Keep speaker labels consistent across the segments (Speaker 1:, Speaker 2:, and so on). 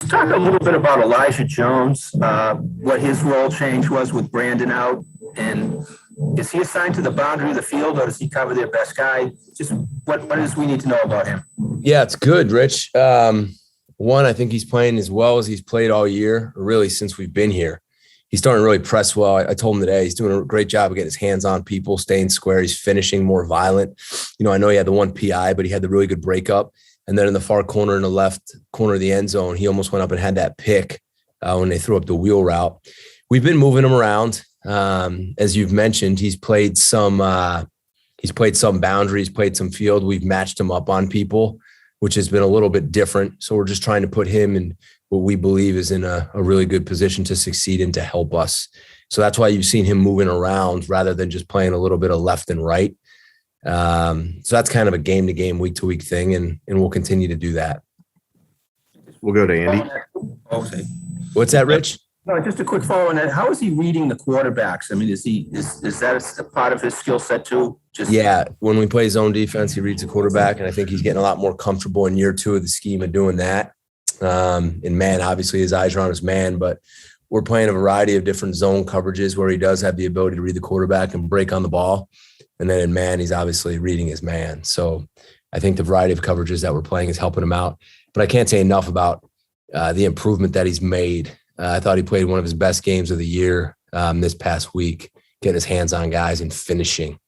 Speaker 1: Talk a little bit about Elijah Jones, what his role change was with Brandon out, and is he assigned to the boundary of the field, or does he cover their best guy? Just what is we need to know about him?
Speaker 2: Yeah, it's good, Rich. One, I think he's playing as well as he's played all year, or really since we've been here. He's starting to really press well. I told him today he's doing a great job of getting his hands on people, staying square. He's finishing more violent. I know he had the one PI, but he had the really good breakup. And then in the far corner, in the left corner of the end zone, he almost went up and had that pick when they threw up the wheel route. We've been moving him around. As you've mentioned, he's played some boundaries, played some field. We've matched him up on people, which has been a little bit different. So we're just trying to put him in what we believe is in a really good position to succeed and to help us. So that's why you've seen him moving around rather than just playing a little bit of left and right. So that's kind of a game-to-game, week-to-week thing, and we'll continue to do that.
Speaker 3: We'll go to Andy.
Speaker 1: Okay.
Speaker 2: What's that, Rich?
Speaker 1: No, just a quick follow on that. How is he reading the quarterbacks? I mean, is that a part of his skill set too?
Speaker 2: Yeah, when we play zone defense, he reads the quarterback, and I think he's getting a lot more comfortable in year 2 of the scheme of doing that. In man, obviously his eyes are on his man, but we're playing a variety of different zone coverages where he does have the ability to read the quarterback and break on the ball. And then in man, he's obviously reading his man. So I think the variety of coverages that we're playing is helping him out. But I can't say enough about the improvement that he's made. I thought he played one of his best games of the year this past week, getting his hands on guys and finishing.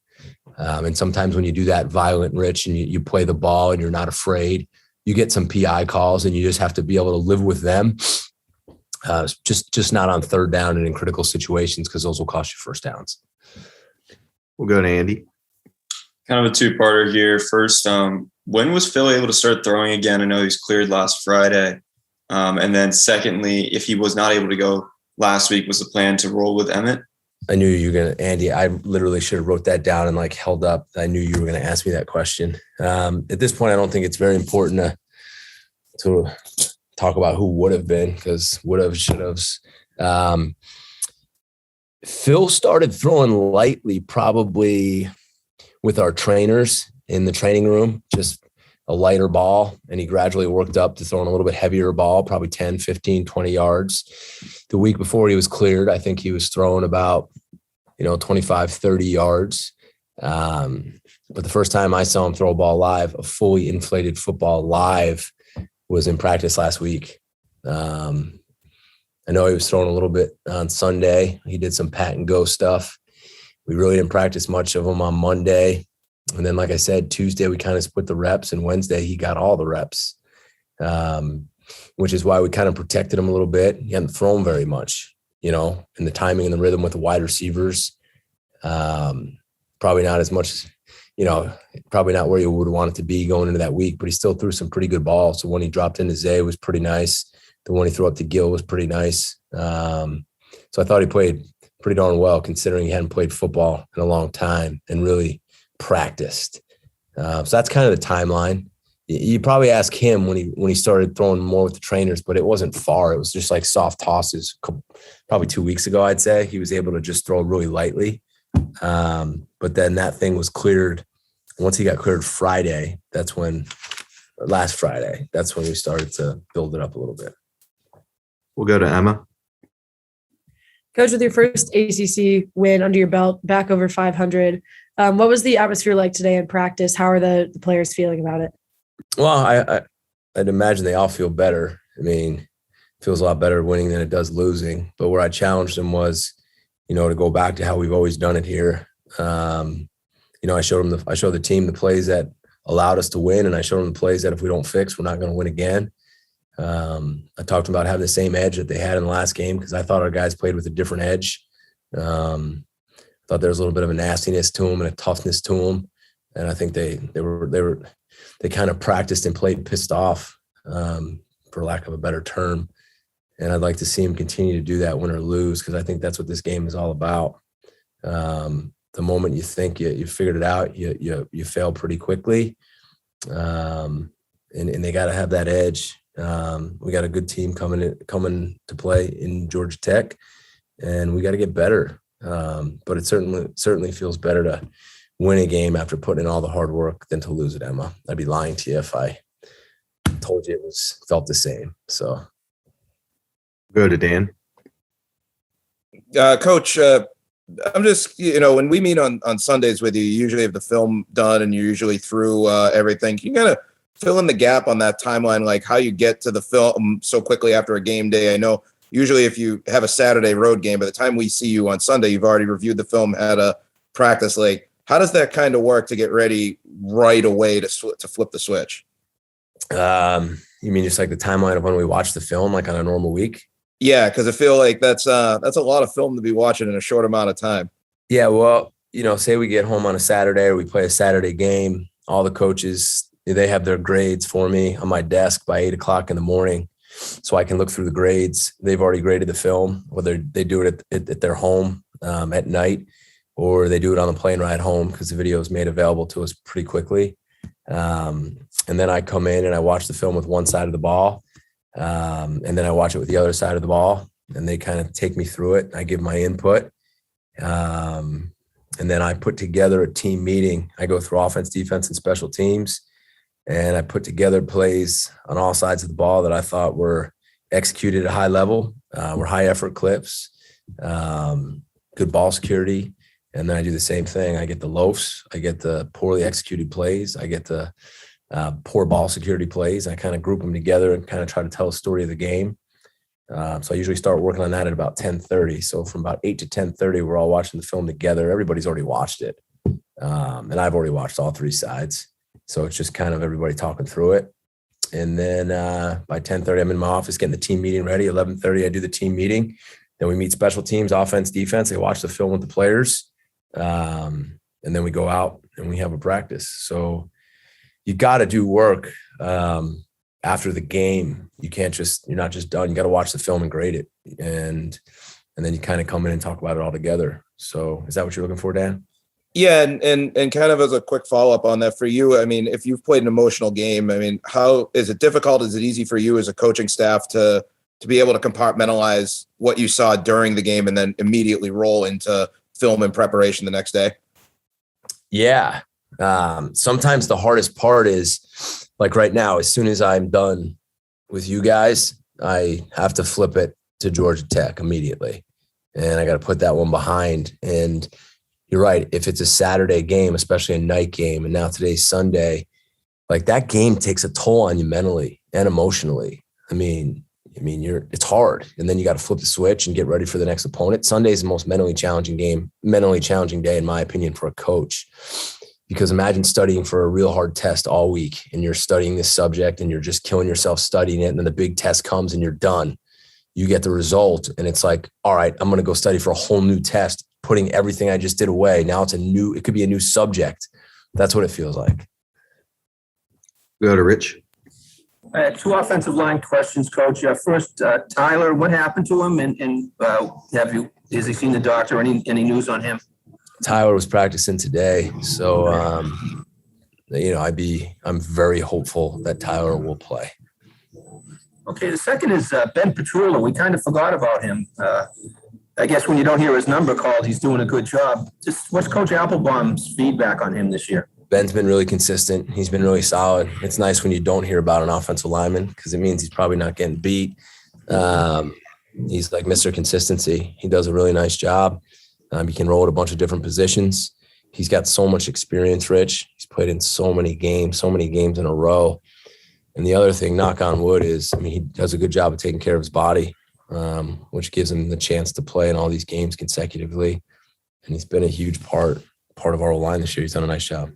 Speaker 2: And sometimes when you do that violent, Rich, and you play the ball and you're not afraid, you get some PI calls and you just have to be able to live with them. Just not on third down and in critical situations, because those will cost you first downs.
Speaker 3: We'll go to Andy.
Speaker 4: Kind of a two-parter here. First, when was Phil able to start throwing again? I know he was cleared last Friday. And then secondly, if he was not able to go last week, was the plan to roll with Emmett?
Speaker 2: I knew you were going to, Andy, I literally should have wrote that down and held up. I knew you were going to ask me that question. At this point, I don't think it's very important to talk about who would have been, because would have, should have. Phil started throwing lightly probably with our trainers in the training room, just a lighter ball, and he gradually worked up to throwing a little bit heavier ball, probably 10, 15, 20 yards. The week before he was cleared, I think he was throwing about, 25, 30 yards. But the first time I saw him throw a ball live, a fully inflated football live, was in practice last week. I know he was throwing a little bit on Sunday. He did some pat and go stuff. We really didn't practice much of him on Monday. And then, like I said, Tuesday, we kind of split the reps, and Wednesday he got all the reps, which is why we kind of protected him a little bit. He hadn't thrown very much, and the timing and the rhythm with the wide receivers. Probably not as much, probably not where you would want it to be going into that week, but he still threw some pretty good balls. So when he dropped into Zay was pretty nice. The one he threw up to Gill was pretty nice. So I thought he played pretty darn well, considering he hadn't played football in a long time and really practiced. So that's kind of the timeline. You probably ask him when he started throwing more with the trainers, but it wasn't far. It was just like soft tosses. Probably 2 weeks ago, I'd say he was able to just throw really lightly. But then that thing was cleared. Once he got cleared last Friday, that's when we started to build it up a little bit.
Speaker 3: We'll go to Emma.
Speaker 5: Coach, with your first ACC win under your belt, back over 500, what was the atmosphere like today in practice? How are the players feeling about it?
Speaker 2: Well, I'd imagine they all feel better. I mean, it feels a lot better winning than it does losing. But where I challenged them was, to go back to how we've always done it here. I showed the team the plays that allowed us to win, and I showed them the plays that if we don't fix, we're not going to win again. I talked about having the same edge that they had in the last game, because I thought our guys played with a different edge. Thought there was a little bit of a nastiness to them and a toughness to them, and I think they kind of practiced and played pissed off, for lack of a better term. And I'd like to see them continue to do that, win or lose, because I think that's what this game is all about. The moment you think you figured it out, you fail pretty quickly, and they got to have that edge. We got a good team coming to play in Georgia Tech, and we got to get better. But it certainly feels better to win a game after putting in all the hard work than to lose it, Emma. I'd be lying to you if I told you felt the same. So
Speaker 3: Go to Dan.
Speaker 6: Coach, I'm just, when we meet on Sundays with you, you usually have the film done and you're usually through everything. Can you kind of fill in the gap on that timeline, like how you get to the film so quickly after a game day? I know usually if you have a Saturday road game, by the time we see you on Sunday, you've already reviewed the film, had a practice. Like, how does that kind of work to get ready right away to flip the switch?
Speaker 2: You mean just like the timeline of when we watch the film, like on a normal week?
Speaker 6: Yeah, because I feel like that's a lot of film to be watching in a short amount of time.
Speaker 2: Yeah, well, say we get home on a Saturday or we play a Saturday game, all the coaches, they have their grades for me on my desk by 8:00 in the morning, so I can look through the grades. They've already graded the film, whether they do it at their home at night or they do it on the plane ride home because the video is made available to us pretty quickly. And then I come in and I watch the film with one side of the ball. And then I watch it with the other side of the ball and they kind of take me through it. I give my input. And then I put together a team meeting. I go through offense, defense, and special teams. And I put together plays on all sides of the ball that I thought were executed at a high level, were high effort clips, good ball security. And then I do the same thing. I get the loafs. I get the poorly executed plays. I get the poor ball security plays. I kind of group them together and kind of try to tell a story of the game. So I usually start working on that at about 10:30. So from about 8 to 10:30, we're all watching the film together. Everybody's already watched it. And I've already watched all three sides. So it's just kind of everybody talking through it. And then by 10:30, I'm in my office getting the team meeting ready. 11:30, I do the team meeting. Then we meet special teams, offense, defense. They watch the film with the players. And then we go out and we have a practice. So you got to do work after the game. You're not just done. You got to watch the film and grade it. And then you kind of come in and talk about it all together. So is that what you're looking for, Dan?
Speaker 6: Yeah. And kind of as a quick follow-up on that for you, I mean, if you've played an emotional game, I mean, how is it difficult? Is it easy for you as a coaching staff to be able to compartmentalize what you saw during the game and then immediately roll into film and preparation the next day?
Speaker 2: Yeah. Sometimes the hardest part is like right now, as soon as I'm done with you guys, I have to flip it to Georgia Tech immediately. And I got to put that one behind. And you're right. If it's a Saturday game, especially a night game, and now today's Sunday, like that game takes a toll on you mentally and emotionally. I mean, it's hard. And then you got to flip the switch and get ready for the next opponent. Sunday is the most mentally challenging day, in my opinion, for a coach. Because imagine studying for a real hard test all week and you're studying this subject and you're just killing yourself studying it. And then the big test comes and you're done. You get the result and it's like, all right, I'm going to go study for a whole new test, putting everything I just did away. Now it could be a new subject. That's what it feels like.
Speaker 3: Go to Rich.
Speaker 1: I had two offensive line questions, Coach. First, Tyler, what happened to him? And has he seen the doctor? Any news on him?
Speaker 2: Tyler was practicing today. So, I'm very hopeful that Tyler will play.
Speaker 1: Okay. The second is Ben Petrula. We kind of forgot about him. I guess when you don't hear his number called, he's doing a good job. Just what's Coach Applebaum's feedback on him this year?
Speaker 2: Ben's been really consistent. He's been really solid. It's nice when you don't hear about an offensive lineman because it means he's probably not getting beat. He's like Mr. Consistency. He does a really nice job. He can roll at a bunch of different positions. He's got so much experience, Rich. He's played in so many games in a row. And the other thing, knock on wood, is, he does a good job of taking care of his body, which gives him the chance to play in all these games consecutively. And he's been a huge part of our line this year. He's done a nice job.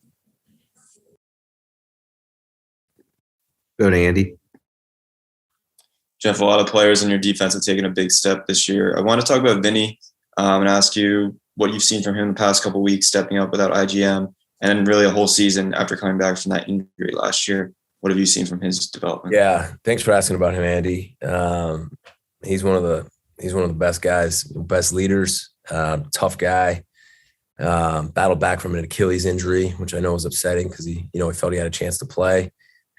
Speaker 3: Go to Andy.
Speaker 4: Jeff, a lot of players in your defense have taken a big step this year. I want to talk about Vinny and ask you what you've seen from him the past couple of weeks, stepping up without IGM, and really a whole season after coming back from that injury last year. What have you seen from his development? Yeah,
Speaker 2: thanks for asking about him, Andy. He's one of the best guys, best leaders, tough guy. Battled back from an Achilles injury, which I know was upsetting because he felt he had a chance to play.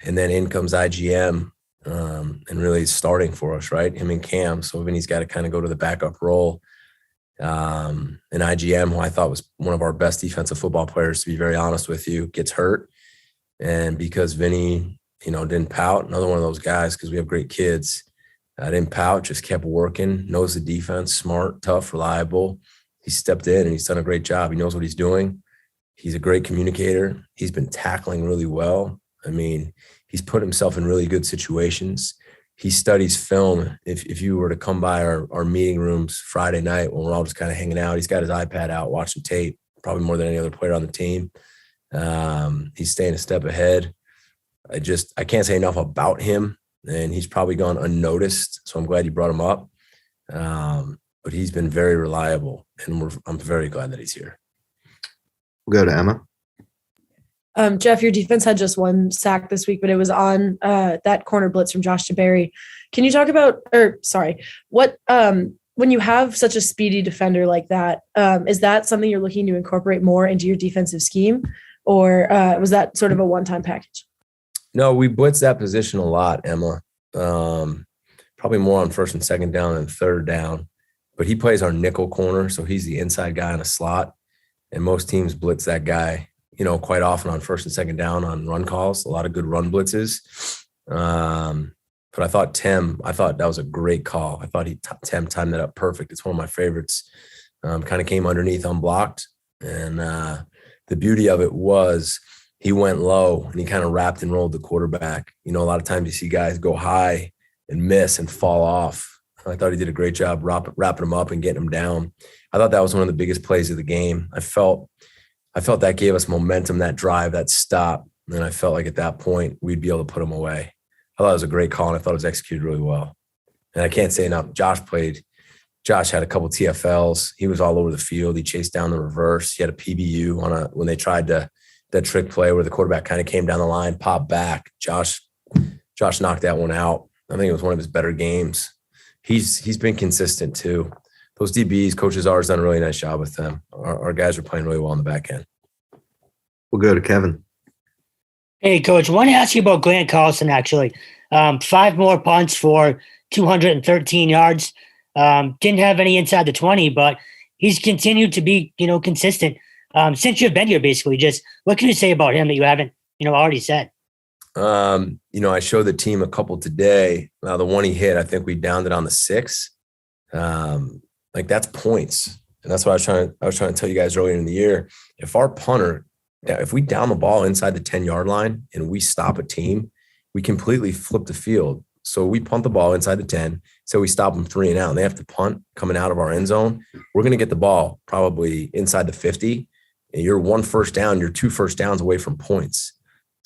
Speaker 2: And then in comes IGM and really starting for us, right? Him and Cam. So Vinny's got to kind of go to the backup role. And IGM, who I thought was one of our best defensive football players, to be very honest with you, gets hurt. And because Vinny, didn't pout, another one of those guys, because we have great kids, I didn't pout, just kept working, knows the defense, smart, tough, reliable. He stepped in and he's done a great job. He knows what he's doing. He's a great communicator. He's been tackling really well. I mean, he's put himself in really good situations. He studies film. If you were to come by our meeting rooms Friday night when we're all just kind of hanging out, he's got his iPad out, watching tape, probably more than any other player on the team. He's staying a step ahead. I can't say enough about him, and he's probably gone unnoticed. So I'm glad you brought him up. But he's been very reliable, and I'm very glad that he's here.
Speaker 3: We'll go to Emma.
Speaker 5: Jeff, your defense had just one sack this week, but it was on that corner blitz from Josh DeBerry. Can you talk about, what when you have such a speedy defender like that, is that something you're looking to incorporate more into your defensive scheme, or was that sort of a one-time package?
Speaker 2: No, we blitz that position a lot, Emma. Probably more on first and second down than third down. But he plays our nickel corner, so he's the inside guy in a slot. And most teams blitz that guy, quite often on first and second down on run calls, a lot of good run blitzes. But I thought that was a great call. I thought Tim timed that up perfect. It's one of my favorites. Kind of came underneath unblocked. And the beauty of it was he went low and he kind of wrapped and rolled the quarterback. A lot of times you see guys go high and miss and fall off. I thought he did a great job wrapping him up and getting him down. I thought that was one of the biggest plays of the game. I felt that gave us momentum, that drive, that stop. And I felt like at that point we'd be able to put him away. I thought it was a great call, and I thought it was executed really well. And I can't say enough. Josh had a couple TFLs. He was all over the field. He chased down the reverse. He had a PBU when they tried that trick play where the quarterback kind of came down the line, popped back. Josh knocked that one out. I think it was one of his better games. He's been consistent too. Those DBs, coaches ours done a really nice job with them. Our guys are playing really well on the back end.
Speaker 3: We'll go to Kevin.
Speaker 7: Hey, Coach, I want to ask you about Grant Carlson, actually. 5 more punts for 213 yards. Didn't have any inside the 20, but he's continued to be, consistent since you've been here, basically. Just what can you say about him that you haven't, already said?
Speaker 2: I showed the team a couple today. Now, the one he hit, I think we downed it on the 6. That's points. And that's what I was trying to tell you guys earlier in the year. If our punter, if we down the ball inside the 10-yard line and we stop a team, we completely flip the field. So we punt the ball inside the 10. So we stop them 3 and out, and they have to punt coming out of our end zone. We're going to get the ball probably inside the 50. And you're 1 first down, you're 2 first downs away from points.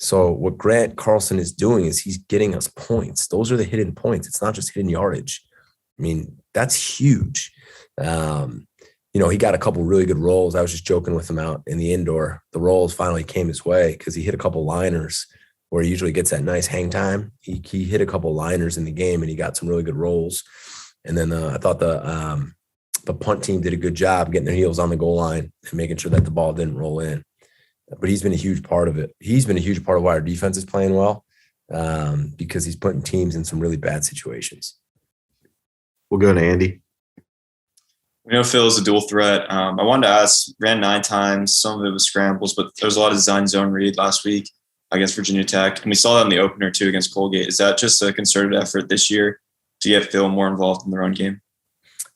Speaker 2: So what Grant Carlson is doing is he's getting us points. Those are the hidden points. It's not just hidden yardage. I mean, that's huge. He got a couple really good rolls. I was just joking with him out in the indoor. The rolls finally came his way because he hit a couple liners where he usually gets that nice hang time. He hit a couple liners in the game and he got some really good rolls. And then I thought the punt team did a good job getting their heels on the goal line and making sure that the ball didn't roll in. But he's been a huge part of it. He's been a huge part of why our defense is playing well because he's putting teams in some really bad situations.
Speaker 3: We'll go to Andy.
Speaker 4: Phil is a dual threat. I wanted to ask, ran 9 times. Some of it was scrambles, but there was a lot of design zone read last week against Virginia Tech. And we saw that in the opener too against Colgate. Is that just a concerted effort this year to get Phil more involved in the run game?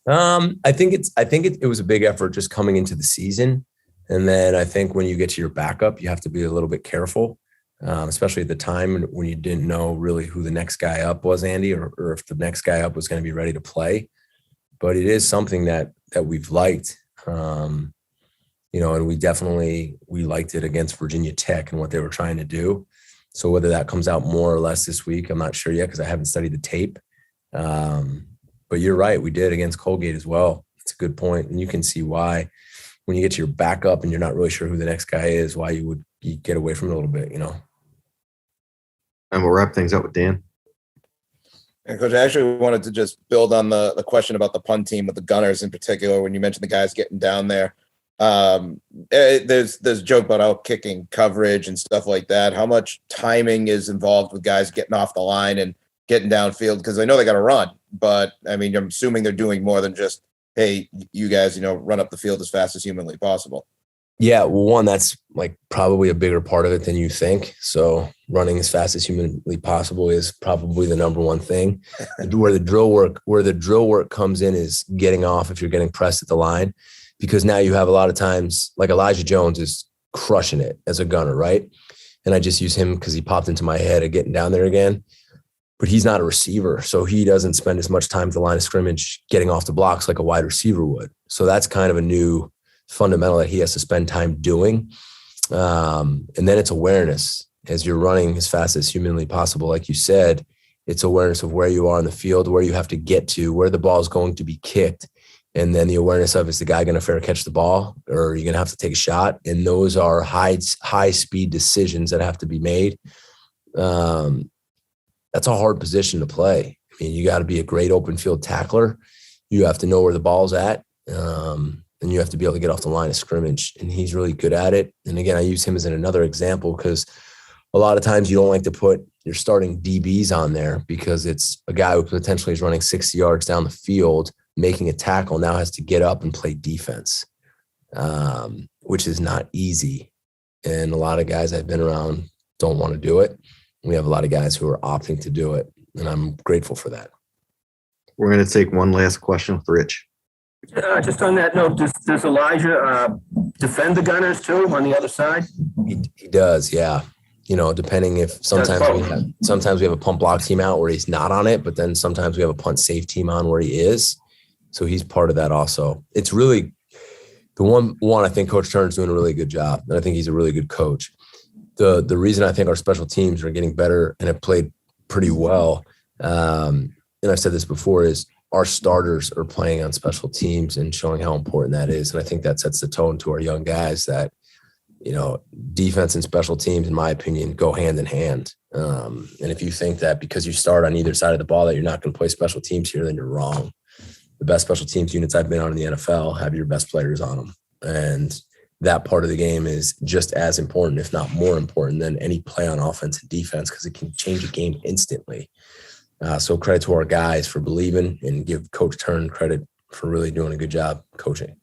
Speaker 2: I think it was a big effort just coming into the season. And then I think when you get to your backup, you have to be a little bit careful, especially at the time when you didn't know really who the next guy up was, Andy, or if the next guy up was going to be ready to play. But it is something that we've liked, and we liked it against Virginia Tech and what they were trying to do. So whether that comes out more or less this week, I'm not sure yet because I haven't studied the tape. But you're right, we did against Colgate as well. It's a good point, and you can see why when you get to your backup and you're not really sure who the next guy is, why you get away from it a little bit, And
Speaker 3: we'll wrap things up with Dan.
Speaker 6: And Coach, I actually wanted to just build on the question about the punt team with the Gunners in particular. When you mentioned the guys getting down there, there's a joke about out kicking coverage and stuff like that. How much timing is involved with guys getting off the line and getting downfield? Because I know they got to run, but I mean, I'm assuming they're doing more than just, hey, you guys, run up the field as fast as humanly possible.
Speaker 2: Yeah, well, one, that's like probably a bigger part of it than you think. So running as fast as humanly possible is probably the number one thing. Where the drill work comes in is getting off if you're getting pressed at the line, because now you have a lot of times, like Elijah Jones is crushing it as a gunner, right? And I just use him because he popped into my head of getting down there again. But he's not a receiver, so he doesn't spend as much time at the line of scrimmage getting off the blocks like a wide receiver would. So that's kind of a new fundamental that he has to spend time doing. And then it's awareness. As you're running as fast as humanly possible, like you said, it's awareness of where you are in the field, where you have to get to, where the ball is going to be kicked. And then the awareness of, is the guy going to fair catch the ball, or are you going to have to take a shot? And those are high speed decisions that have to be made. That's a hard position to play. I mean, you got to be a great open field tackler. You have to know where the ball's at. And you have to be able to get off the line of scrimmage. And he's really good at it. And again, I use him as another example because a lot of times you don't like to put your starting DBs on there because it's a guy who potentially is running 60 yards down the field, making a tackle, now has to get up and play defense, which is not easy. And a lot of guys I've been around don't want to do it. We have a lot of guys who are opting to do it, and I'm grateful for that.
Speaker 3: We're going to take one last question with Rich.
Speaker 1: Just on that note, does Elijah defend the gunners too on the other side?
Speaker 2: He does, yeah. You know, depending if sometimes we have a punt block team out where he's not on it, but then sometimes we have a punt safe team on where he is. So he's part of that also. It's really the one I think Coach Turner's doing a really good job, and I think he's a really good coach. The reason I think our special teams are getting better and have played pretty well, and I've said this before, is our starters are playing on special teams and showing how important that is. And I think that sets the tone to our young guys that, you know, defense and special teams, in my opinion, go hand in hand. And if you think that because you start on either side of the ball that you're not going to play special teams here, then you're wrong. The best special teams units I've been on in the NFL have your best players on them. And that part of the game is just as important, if not more important, than any play on offense and defense, because it can change a game instantly. So credit to our guys for believing, and give Coach Turn credit for really doing a good job coaching.